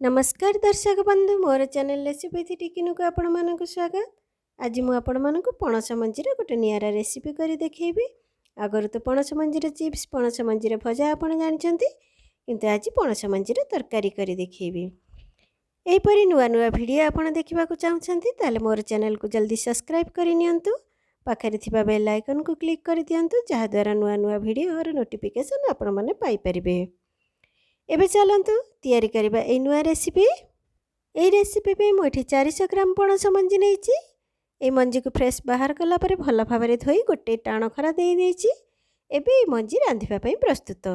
नमस्कार दर्शक बंधु मोर चैनल रेसिपी टिकिनु को आपण मानक स्वागत। आज मु आपण मानक पणस मंजीर गोटे नियारा रेसिपी करी देखैबी। आगर तो पणस मंजीर चिप्स पणस मंजीर भजा आपण जानछंती, किंतु आज पणस मंजीर तरकारी करी देखैबी। एहीपरि नुआ नुआ वीडियो आपण देखिबा को चाहछंती ताले मोर चैनल को जल्दी सब्सक्राइब करि नियंतु। पाखरे थिबा बेल आइकन को क्लिक करि दियंतु, जहा द्वारा नुआ नुआ वीडियो और नोटिफिकेशन आपण माने पाई परिबे। एबे चलंतु तैयारी करबा ए नुआ रेसिपी। ए रेसिपी पे मोठी 400 ग्राम पणस मंजी नेछि। ए मंजी को फ्रेश बाहर कला परे भल भाबरे धोई गोटे टाण खरा देई देछि। एबे ए मंजी रांधिबा पई प्रस्तुत।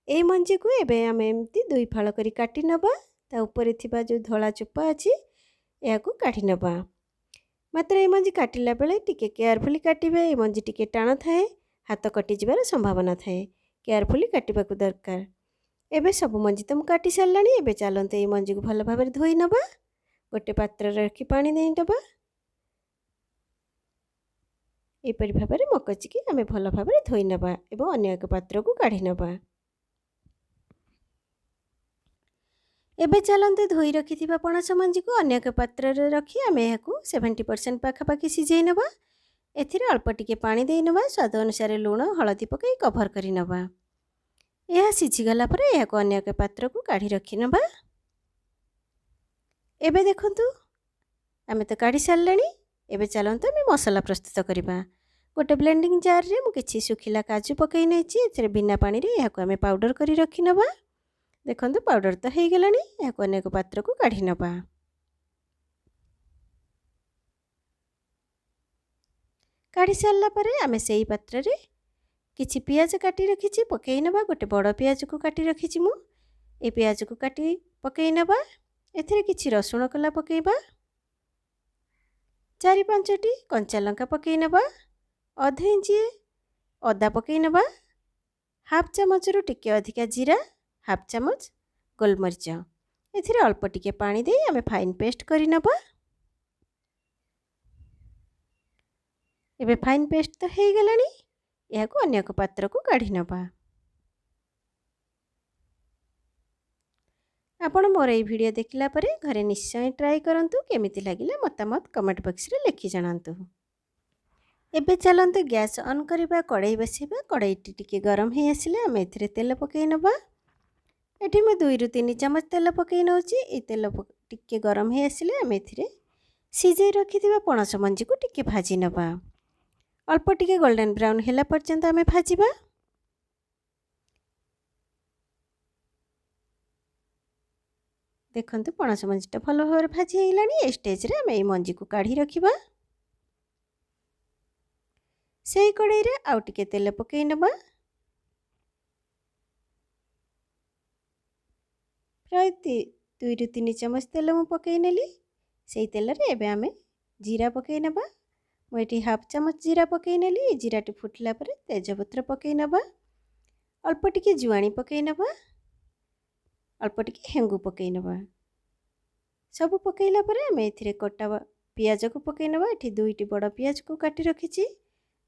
ए मंजी को एबे आमे एम्ति दुई फाळ करी काटी नबा। ता ऊपर थिबा जो धळा चोपा अछि या को काटी नबा। मात्र ए मंजी काटिला बेले टिके केयरफुली काटिबे। ए मंजी टिके टाण थाए, हाथ कटि जिबार संभावना थाए, केयरफुली काटिबा को दरकार। एबे सब मंजी तो काटी सारानी। एबे चलते ये मंजी को भल भाव धोई नबा। गोटे पात्र रखी पानी दे दबा। एपरि भाव में मकचिकी आम भल भाव धोई नबा एवं अन्य एक पात्र को काढ़ी नबा। एबे चलते धोई रखि पणस मंजी को अन्य एक पात्र रखी आम यह 70% पाखापाखि सिझे नबा। एथिरे अल्प टिके पानी दे नबा। स्वाद अनुसार लुण हलदी पकई कभर करी नबा। यह सिझीगला पर यह अन्य एक पात्र को काढ़ी रखी नबा। एबे देखंतु आमे तो काढ़ी सारलानी। एबे चलंतु आमे मसला प्रस्तुत करिबा। गोटे ब्लेंडिंग जार रे मु किछि सुखिला काजू पकई नेछि। एथिरे बिना पानी रे यह आमे पाउडर करी रखी नबा। देखंतु पाउडर तो हेइ गेलानी। यह अन्य एक पात्र को काढ़ी नबा। काढ़ी सारला परे आमे सेही पात्र रे किछि पियाज काटी रखी पकई नबा। गोटे बड़ पियाज को काटी रखी मु। ए पियाज को काटी पकई नबा। एथिरे किछि रसुण कला पकईबा। 4-5टी कंचा लंका पकई नबा। अधा इंची अदा पकई नबा। हाफ चामच रु टिके अधिका जीरा, हाफ चामच गोलमरिच। एथिरे अल्प टिके पानी दे आमे फाइन पेस्ट करी नबा। एबे फाइन पेस्ट तो हेइ गेलानी। यह को अन्य एक पात्र को काढ़ी नबा। आपण मोर ए वीडियो देखला परे घरे निश्चय ट्राई करंतु। केमिति लागिला मतामत कमेंट बॉक्स रे लिखि जणांतु। एबे चलंतु गैस ऑन करिबा, कड़ाई बसेबा। कड़ाई टिके गरम हे आसिले आमे एथिरे तेल पकई नबा। एठी म 2 रु 3 चमच तेल पकई नउची। ए तेल टिके गरम हे आसिले आमे एथिरे सिझे रखिथिबा पणस मंजी को टिके भाजी नबा। अल्प टिके गोल्डन ब्राउन हेला पर्यंत आमे भाजिबा। देखंतु पणस मंजीटा भल भाव भाजी हेलानी। ए स्टेज रे आमे ए मंजी को काढ़ी रखिबा। सेही कड़ाई रे आउ टिके तेल पकई नबा। प्राय 2 रु 3 चमच तेल मु पकई नेली। सेही तेल रे एबे आमे जीरा पकई नबा। मुझे हाफ चामच जीरा पकई नेली। जीराटी फुटला पर तेजपत्र पकई नबा। अल्प टिके जुआणी पकई नबा। अल्प टिके हेंगु पकई नबा। सब पकईला पर आमे एथिरे कटा पियाज को पकई नबा। एठी 2टी बड़ पियाज को काटी रखिछि।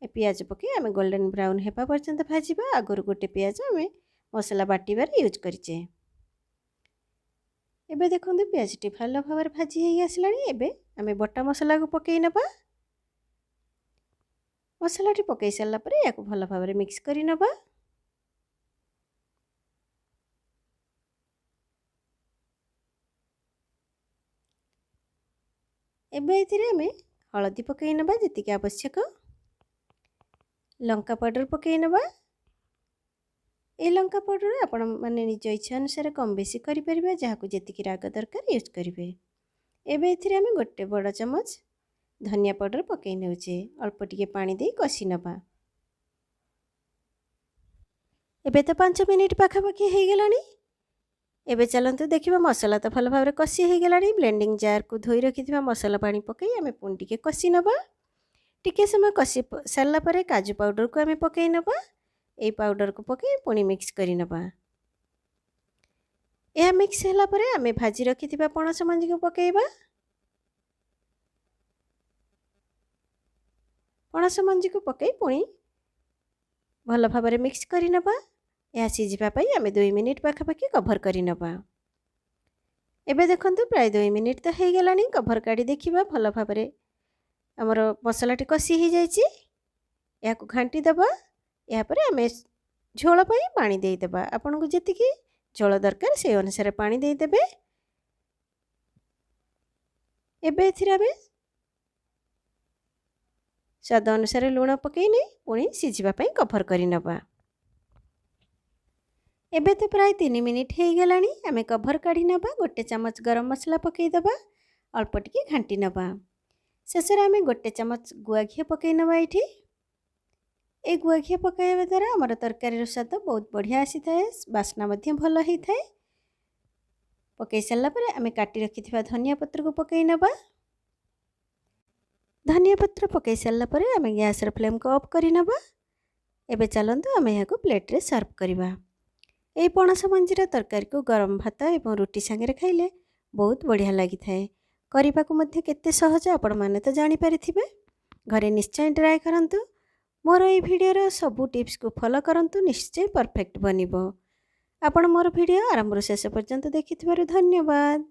ए पियाज पकई आमे गोल्डन ब्राउन हेबा पर्यंत भाजिबा। आगर गोटे पियाज आमे मसला बाटिबार यूज करिचे। एबे देखंतु पियाजटी भल भाव भाजी हेइ आसलानी। एबे आमे बटा मसला को पकई नबा। मसलाटी पकई सारा पर या भल भाव मिक्स करी नबा। एबे एथिरे आमे हळदी पकई नबा जेतिके आवश्यक। लंका पाउडर पकई नबा। ए लंका पाउडर आपण माने निज इच्छा अनुसार कम बेसी करि परिबा, जहाको जेतिके राग दरकार यूज करिवे। एबे एथिरे आमे गोटे बड़ चमच धनिया पाउडर पकई नेउचे। अल्प टिके पानी दे कसी नबा। एबे तो 5 मिनिट पाखापाखि हेइ गेलानी। एबे चलंतु देखिबा मसला तो भल भाव कसी हेइ गेलानी। ब्लेंडिंग जार को धोई रखिथिबा मसला पानी पकई आमे पुन टिके कसी नबा। टिके समय कसी सारला परे काजू पाउडर को आमे पकई नबा। ए पाउडर को पकई पुनी मिक्स करी नबा। यह मिक्स होला परे आमे भाजी रखिथिबा पणस मंजी को पकईबा। पणस मंजी को पकई पुनी भल भाव मिक्स करी नबा। यह सिझिबा पई आमे 2 मिनिट पाखापाखि कभर करी नबा। एबे देखंतु प्राय 2 मिनिट तो हो गलानी कभर काढ़ी देखिबा भल भाबरे हमर मसलाटी कषि हो जाइछि। या घांटी देबा या पर आमे झोल पाई पानी देई देबा आपन को जेतिकी झोल दरकार से अनुसार पानी देई देबे। एबे एथिरा आमे स्वाद अनुसार लूण पकईने पुणी सिझिबा पाई कभर करि नबा। एबे तो प्राय 3 मिनिट हो गलानी आमे कभर काढ़ी नबा। 1 चमच गरम मसला पकई दबा अल्प टिके घांटी नबा। शेषर आमे 1 चमच गुआ घी पकई नबा। एठी ए गुआ घी पकाइबा द्वारा हमर तरकारी स्वाद बहुत बढ़िया आसी थाए बास्ना मध्य भल ही थाए। पकई सारा पर आमे काटी रखिथिबा धनिया पत्र को पकई नबा। धनिया पत्र पकई सारा पर आमे गैस र फ्लेम को ऑफ करि नबा। एबे चलंतु आमे याको प्लेट रे सर्व करिबा। एई पणस मंजीर तरकारी को गरम भात एवं रुटी सांगे खाइले बहुत बढ़िया लगी थाए। करिबा को मध्य केते सहज आपण माने तो जानि परिथिबे। घरे निश्चय ट्राई करंतु। मोर एई वीडियो रो सब टिप्स को फॉलो करंतु निश्चय परफेक्ट बनिबो। आपण मोर वीडियो आरंभ रो शेष पर्यंत देखिथिबारु धन्यवाद।